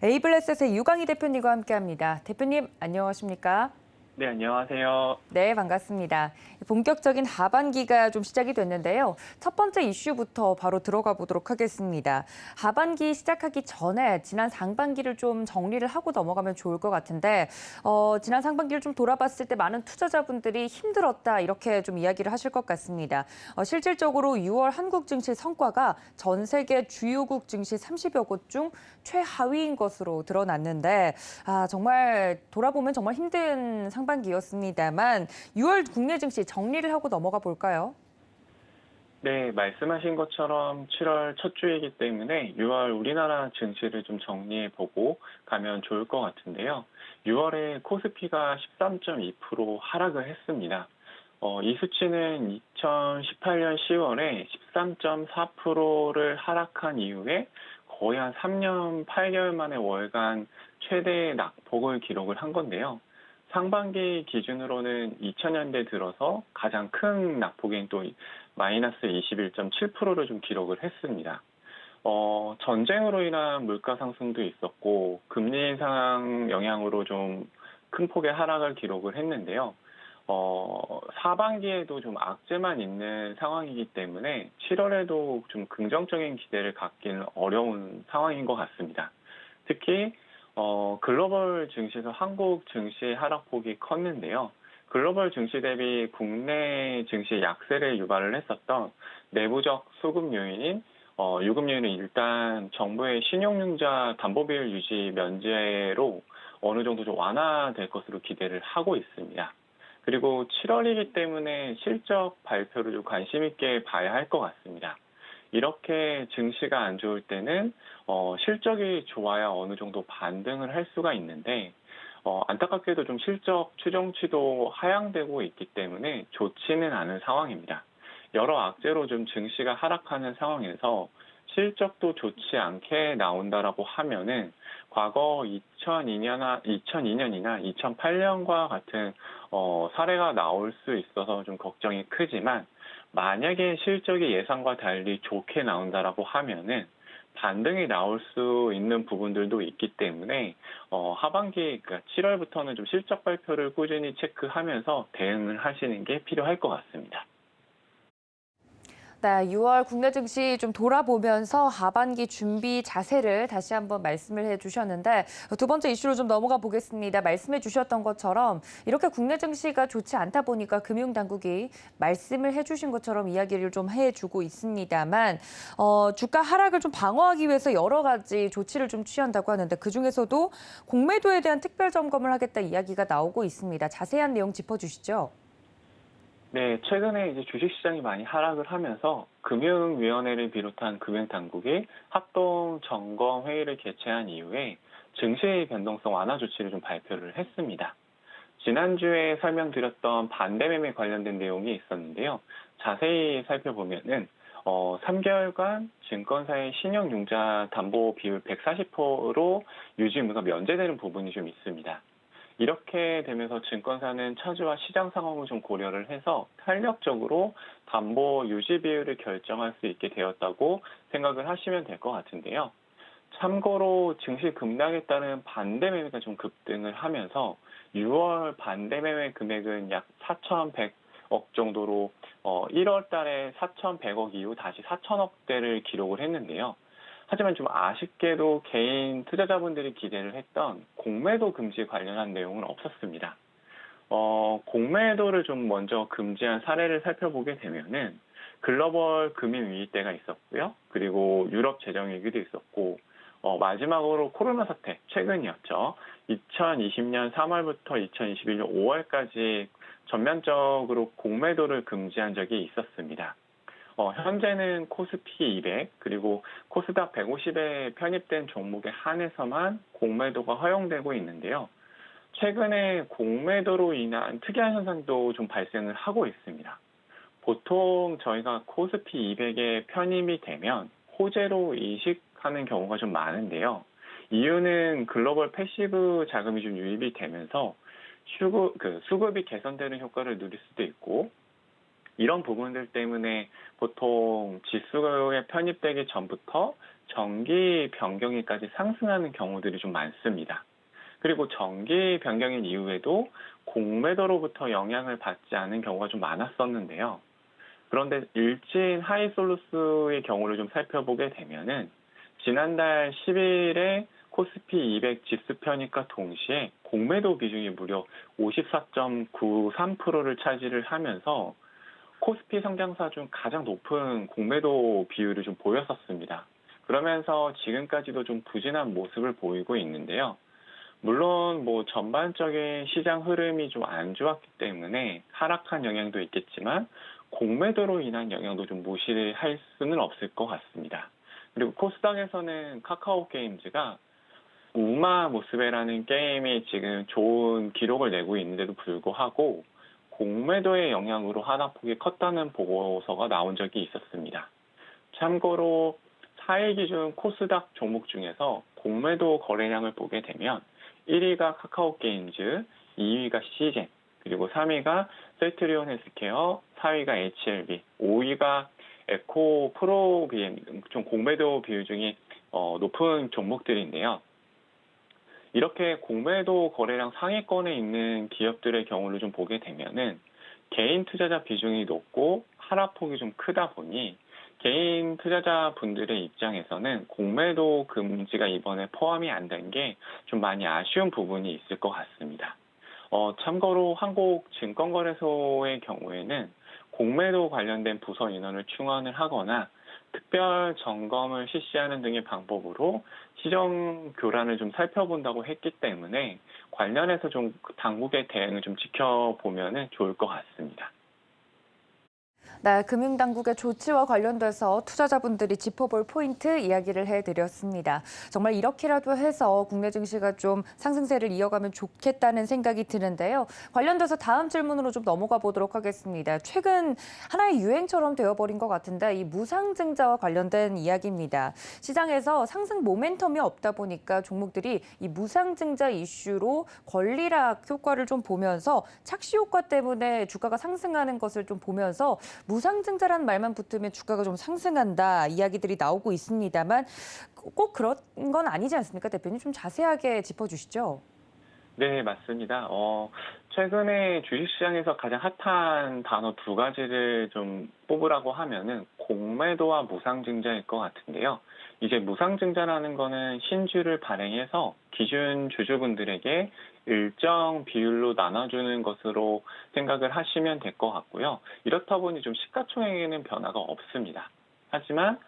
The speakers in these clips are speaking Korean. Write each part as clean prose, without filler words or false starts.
에이블레셋의 유광희 대표님과 함께합니다. 대표님, 안녕하십니까? 네, 안녕하세요. 네, 반갑습니다. 본격적인 하반기가 좀 시작이 됐는데요. 첫 번째 이슈부터 바로 들어가 보도록 하겠습니다. 하반기 시작하기 전에 지난 상반기를 좀 정리를 하고 넘어가면 좋을 것 같은데, 지난 상반기를 좀 돌아봤을 때 많은 투자자분들이 힘들었다 이렇게 좀 이야기를 하실 것 같습니다. 실질적으로 6월 한국 증시 성과가 전 세계 주요국 증시 30여 곳 중 최하위인 것으로 드러났는데, 정말 돌아보면 정말 힘든 상반기였습니다만 6월 국내 증시 정리를 하고 넘어가 볼까요? 네, 말씀하신 것처럼 7월 첫 주이기 때문에 6월 우리나라 증시를 좀 정리해 보고 가면 좋을 것 같은데요. 6월에 코스피가 13.2% 하락을 했습니다. 이 수치는 2018년 10월에 13.4%를 하락한 이후에 거의 한 3년 8개월 만에 월간 최대 낙폭을 기록을 한 건데요. 상반기 기준으로는 2000년대 들어서 가장 큰 낙폭인 또 마이너스 21.7%를 좀 기록을 했습니다. 전쟁으로 인한 물가 상승도 있었고, 금리 인상 영향으로 좀 큰 폭의 하락을 기록을 했는데요. 사반기에도 좀 악재만 있는 상황이기 때문에 7월에도 좀 긍정적인 기대를 갖기는 어려운 상황인 것 같습니다. 특히 글로벌 증시에서 한국 증시 하락폭이 컸는데요. 글로벌 증시 대비 국내 증시 약세를 유발을 했었던 내부적 수급 요인인 유급 요인은 일단 정부의 신용융자 담보비율 유지 면제로 어느 정도 좀 완화될 것으로 기대를 하고 있습니다. 그리고 7월이기 때문에 실적 발표를 좀 관심 있게 봐야 할 것 같습니다. 이렇게 증시가 안 좋을 때는 실적이 좋아야 어느 정도 반등을 할 수가 있는데 안타깝게도 좀 실적 추정치도 하향되고 있기 때문에 좋지는 않은 상황입니다. 여러 악재로 좀 증시가 하락하는 상황에서 실적도 좋지 않게 나온다라고 하면은 과거 2002년이나 2008년과 같은 사례가 나올 수 있어서 좀 걱정이 크지만 만약에 실적이 예상과 달리 좋게 나온다라고 하면은 반등이 나올 수 있는 부분들도 있기 때문에 하반기 그러니까 7월부터는 좀 실적 발표를 꾸준히 체크하면서 대응을 하시는 게 필요할 것 같습니다. 네, 6월 국내 증시 좀 돌아보면서 하반기 준비 자세를 다시 한번 말씀을 해주셨는데 두 번째 이슈로 좀 넘어가 보겠습니다. 말씀해 주셨던 것처럼 이렇게 국내 증시가 좋지 않다 보니까 금융당국이 말씀을 해주신 것처럼 이야기를 좀 해주고 있습니다만 주가 하락을 좀 방어하기 위해서 여러 가지 조치를 좀 취한다고 하는데 그중에서도 공매도에 대한 특별 점검을 하겠다 이야기가 나오고 있습니다. 자세한 내용 짚어주시죠. 네, 최근에 이제 주식시장이 많이 하락을 하면서 금융위원회를 비롯한 금융당국이 합동 점검 회의를 개최한 이후에 증시 변동성 완화 조치를 좀 발표를 했습니다. 지난주에 설명드렸던 반대매매 관련된 내용이 있었는데요. 자세히 살펴보면은 3개월간 증권사의 신용융자 담보 비율 140% 유지 의무가 면제되는 부분이 좀 있습니다. 이렇게 되면서 증권사는 차주와 시장 상황을 좀 고려를 해서 탄력적으로 담보 유지 비율을 결정할 수 있게 되었다고 생각을 하시면 될 것 같은데요. 참고로 증시 급락에 따른 반대 매매가 좀 급등을 하면서 6월 반대 매매 금액은 약 4,100억 정도로 1월 달에 4,100억 이후 다시 4,000억대를 기록을 했는데요. 하지만 좀 아쉽게도 개인 투자자분들이 기대를 했던 공매도 금지 관련한 내용은 없었습니다. 공매도를 좀 먼저 금지한 사례를 살펴보게 되면은 글로벌 금융위기 때가 있었고요. 그리고 유럽 재정위기도 있었고, 마지막으로 코로나 사태, 최근이었죠. 2020년 3월부터 2021년 5월까지 전면적으로 공매도를 금지한 적이 있었습니다. 현재는 코스피 200 그리고 코스닥 150에 편입된 종목에 한해서만 공매도가 허용되고 있는데요. 최근에 공매도로 인한 특이한 현상도 좀 발생을 하고 있습니다. 보통 저희가 코스피 200에 편입이 되면 호재로 인식하는 경우가 좀 많은데요. 이유는 글로벌 패시브 자금이 좀 유입이 되면서 수급이 개선되는 효과를 누릴 수도 있고 이런 부분들 때문에 보통 지수에 편입되기 전부터 정기 변경일까지 상승하는 경우들이 좀 많습니다. 그리고 정기 변경일 이후에도 공매도로부터 영향을 받지 않은 경우가 좀 많았었는데요. 그런데 일진 하이솔루스의 경우를 좀 살펴보게 되면은 지난달 10일에 코스피 200 지수 편입과 동시에 공매도 비중이 무려 54.93%를 차지를 하면서 코스피 상장사 중 가장 높은 공매도 비율을 좀 보였었습니다. 그러면서 지금까지도 좀 부진한 모습을 보이고 있는데요. 물론 뭐 전반적인 시장 흐름이 좀 안 좋았기 때문에 하락한 영향도 있겠지만 공매도로 인한 영향도 좀 무시할 수는 없을 것 같습니다. 그리고 코스닥에서는 카카오 게임즈가 우마 무스베라는 게임이 지금 좋은 기록을 내고 있는데도 불구하고 공매도의 영향으로 하락폭이 컸다는 보고서가 나온 적이 있었습니다. 참고로 4일 기준 코스닥 종목 중에서 공매도 거래량을 보게 되면 1위가 카카오 게임즈, 2위가 시젠, 그리고 3위가 셀트리온 헬스케어, 4위가 HLB, 5위가 에코 프로비엠, 좀 공매도 비율 중에 높은 종목들인데요. 이렇게 공매도 거래량 상위권에 있는 기업들의 경우를 좀 보게 되면은 개인 투자자 비중이 높고 하락폭이 좀 크다 보니 개인 투자자 분들의 입장에서는 공매도 금지가 이번에 포함이 안 된 게 좀 많이 아쉬운 부분이 있을 것 같습니다. 참고로 한국증권거래소의 경우에는 공매도 관련된 부서 인원을 충원을 하거나 특별 점검을 실시하는 등의 방법으로 시정 교란을 좀 살펴본다고 했기 때문에 관련해서 좀 당국의 대응을 좀 지켜보면 좋을 것 같습니다. 네, 금융당국의 조치와 관련돼서 투자자분들이 짚어볼 포인트 이야기를 해드렸습니다. 정말 이렇게라도 해서 국내 증시가 좀 상승세를 이어가면 좋겠다는 생각이 드는데요. 관련돼서 다음 질문으로 좀 넘어가 보도록 하겠습니다. 최근 하나의 유행처럼 되어버린 것 같은데 이 무상증자와 관련된 이야기입니다. 시장에서 상승 모멘텀이 없다 보니까 종목들이 이 무상증자 이슈로 권리락 효과를 좀 보면서 착시 효과 때문에 주가가 상승하는 것을 좀 보면서 무상증자라는 말만 붙으면 주가가 좀 상승한다 이야기들이 나오고 있습니다만 꼭 그런 건 아니지 않습니까, 대표님? 좀 자세하게 짚어주시죠. 네, 맞습니다. 최근에 주식시장에서 가장 핫한 단어 두 가지를 좀 뽑으라고 하면은 공매도와 무상증자일 것 같은데요. 이제 무상증자라는 거는 신주를 발행해서 기준 주주분들에게 일정 비율로 나눠주는 것으로 생각을 하시면 될 것 같고요. 이렇다 보니 좀 시가총액에는 변화가 없습니다. 하지만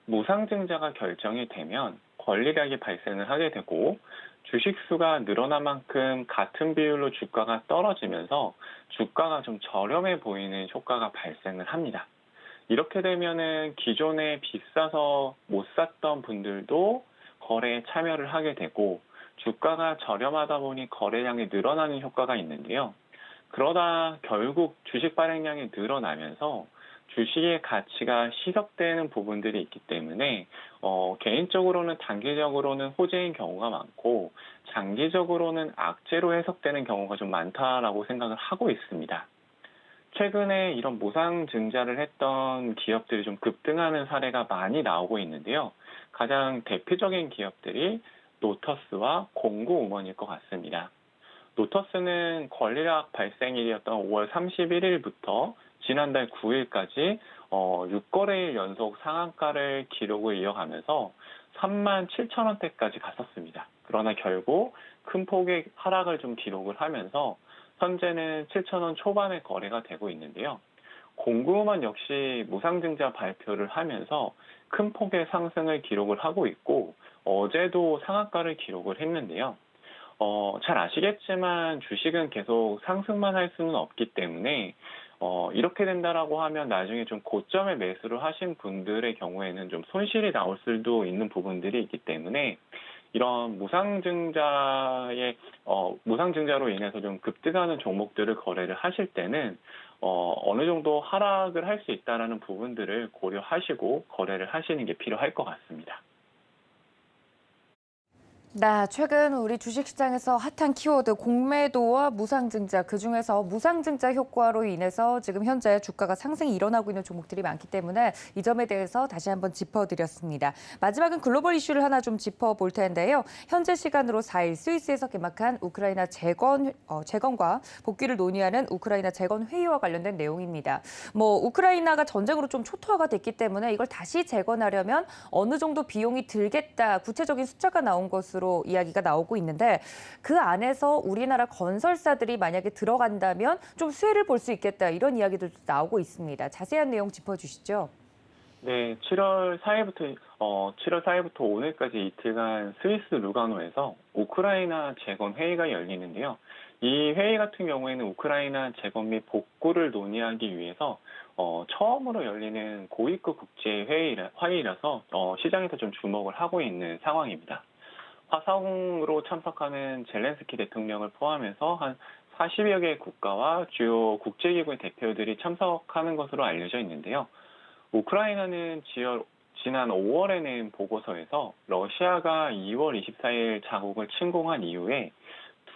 무상증자가 결정이 되면 권리락이 발생을 하게 되고 주식 수가 늘어난 만큼 같은 비율로 주가가 떨어지면서 주가가 좀 저렴해 보이는 효과가 발생을 합니다. 이렇게 되면은 기존에 비싸서 못 샀던 분들도 거래에 참여를 하게 되고 주가가 저렴하다 보니 거래량이 늘어나는 효과가 있는데요. 그러다 결국 주식 발행량이 늘어나면서 주식의 가치가 희석되는 부분들이 있기 때문에 개인적으로는 단기적으로는 호재인 경우가 많고 장기적으로는 악재로 해석되는 경우가 좀 많다라고 생각을 하고 있습니다. 최근에 이런 무상증자를 했던 기업들이 좀 급등하는 사례가 많이 나오고 있는데요. 가장 대표적인 기업들이 노터스와 공구음원일 것 같습니다. 노터스는 권리락 발생일이었던 5월 31일부터 지난달 9일까지 6거래일 연속 상한가를 기록을 이어가면서 37,000원대까지 갔었습니다. 그러나 결국 큰 폭의 하락을 좀 기록을 하면서 현재는 7,000원 초반의 거래가 되고 있는데요. 공구음원 역시 무상증자 발표를 하면서 큰 폭의 상승을 기록을 하고 있고 어제도 상한가를 기록을 했는데요. 잘 아시겠지만 주식은 계속 상승만 할 수는 없기 때문에 이렇게 된다라고 하면 나중에 좀 고점에 매수를 하신 분들의 경우에는 좀 손실이 나올 수도 있는 부분들이 있기 때문에 이런 무상증자로 인해서 좀 급등하는 종목들을 거래를 하실 때는 어느 정도 하락을 할 수 있다라는 부분들을 고려하시고 거래를 하시는 게 필요할 것 같습니다. 네, 최근 우리 주식시장에서 핫한 키워드 공매도와 무상증자, 그중에서 무상증자 효과로 인해서 지금 현재 주가가 상승이 일어나고 있는 종목들이 많기 때문에 이 점에 대해서 다시 한번 짚어드렸습니다. 마지막은 글로벌 이슈를 하나 좀 짚어볼 텐데요. 현재 시간으로 4일 스위스에서 개막한 우크라이나 재건과 복귀를 논의하는 우크라이나 재건 회의와 관련된 내용입니다. 우크라이나가 전쟁으로 좀 초토화가 됐기 때문에 이걸 다시 재건하려면 어느 정도 비용이 들겠다, 구체적인 숫자가 나온 것으로 이야기가 나오고 있는데 그 안에서 우리나라 건설사들이 만약에 들어간다면 좀 수혜를 볼 수 있겠다 이런 이야기들도 나오고 있습니다. 자세한 내용 짚어주시죠. 네, 7월 4일부터 오늘까지 이틀간 스위스 루가노에서 우크라이나 재건 회의가 열리는데요. 이 회의 같은 경우에는 우크라이나 재건 및 복구를 논의하기 위해서 처음으로 열리는 고위급 국제 회의라서 시장에서 좀 주목을 하고 있는 상황입니다. 화성으로 참석하는 젤렌스키 대통령을 포함해서 한 40여 개 국가와 주요 국제기구의 대표들이 참석하는 것으로 알려져 있는데요. 우크라이나는 지난 5월에 낸 보고서에서 러시아가 2월 24일 자국을 침공한 이후에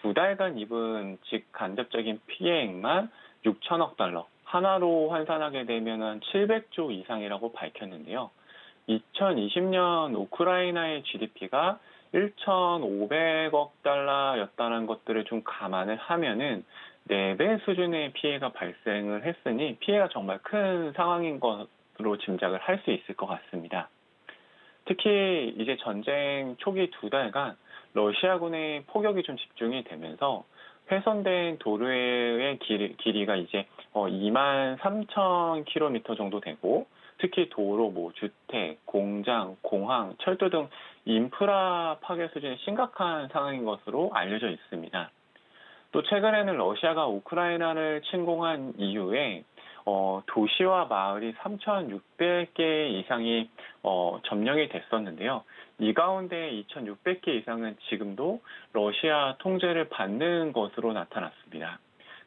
2달간 입은 직간접적인 피해액만 6천억 달러, 하나로 환산하게 되면 한 700조 이상이라고 밝혔는데요. 2020년 우크라이나의 GDP가 1,500억 달러였다는 것들을 좀 감안을 하면은 4배 수준의 피해가 발생을 했으니 피해가 정말 큰 상황인 것으로 짐작을 할 수 있을 것 같습니다. 특히 이제 전쟁 초기 2달간 러시아군의 포격이 좀 집중이 되면서 훼손된 도로의 길이가 이제 2만 3천 킬로미터 정도 되고 특히 도로, 주택, 공장, 공항, 철도 등 인프라 파괴 수준이 심각한 상황인 것으로 알려져 있습니다. 또 최근에는 러시아가 우크라이나를 침공한 이후에 도시와 마을이 3,600개 이상이 점령이 됐었는데요. 이 가운데 2,600개 이상은 지금도 러시아 통제를 받는 것으로 나타났습니다.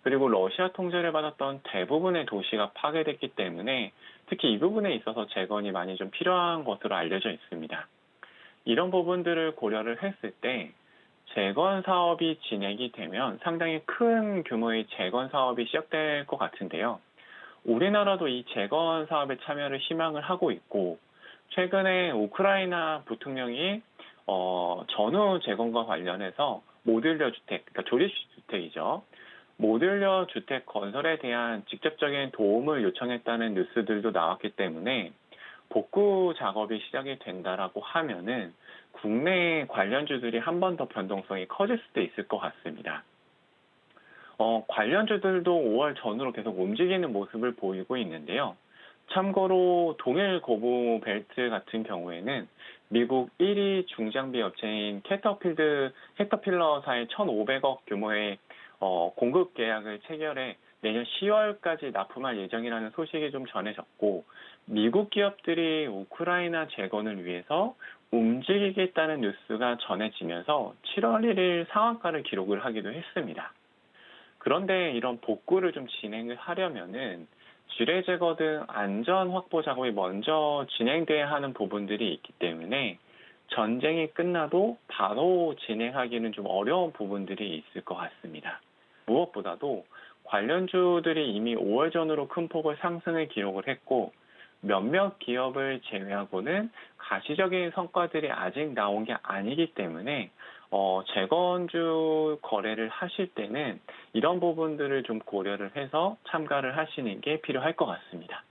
그리고 러시아 통제를 받았던 대부분의 도시가 파괴됐기 때문에 특히 이 부분에 있어서 재건이 많이 좀 필요한 것으로 알려져 있습니다. 이런 부분들을 고려를 했을 때 재건 사업이 진행이 되면 상당히 큰 규모의 재건 사업이 시작될 것 같은데요. 우리나라도 이 재건 사업에 참여를 희망을 하고 있고 최근에 우크라이나 부통령이 전후 재건과 관련해서 모듈러 주택, 그러니까 조립주택이죠. 모듈러 주택 건설에 대한 직접적인 도움을 요청했다는 뉴스들도 나왔기 때문에 복구 작업이 시작이 된다라고 하면은 국내 관련주들이 한 번 더 변동성이 커질 수도 있을 것 같습니다. 관련주들도 5월 전후로 계속 움직이는 모습을 보이고 있는데요. 참고로 동일 고무 벨트 같은 경우에는 미국 1위 중장비 업체인 캐터필러사의 1,500억 규모의 공급 계약을 체결해 내년 10월까지 납품할 예정이라는 소식이 좀 전해졌고 미국 기업들이 우크라이나 재건을 위해서 움직이겠다는 뉴스가 전해지면서 7월 1일 상한가를 기록을 하기도 했습니다. 그런데 이런 복구를 좀 진행을 하려면은 지뢰 제거 등 안전 확보 작업이 먼저 진행돼야 하는 부분들이 있기 때문에 전쟁이 끝나도 바로 진행하기는 좀 어려운 부분들이 있을 것 같습니다. 무엇보다도 관련주들이 이미 5월 전후로 큰 폭의 상승을 기록을 했고 몇몇 기업을 제외하고는 가시적인 성과들이 아직 나온 게 아니기 때문에 재건주 거래를 하실 때는 이런 부분들을 좀 고려를 해서 참가를 하시는 게 필요할 것 같습니다.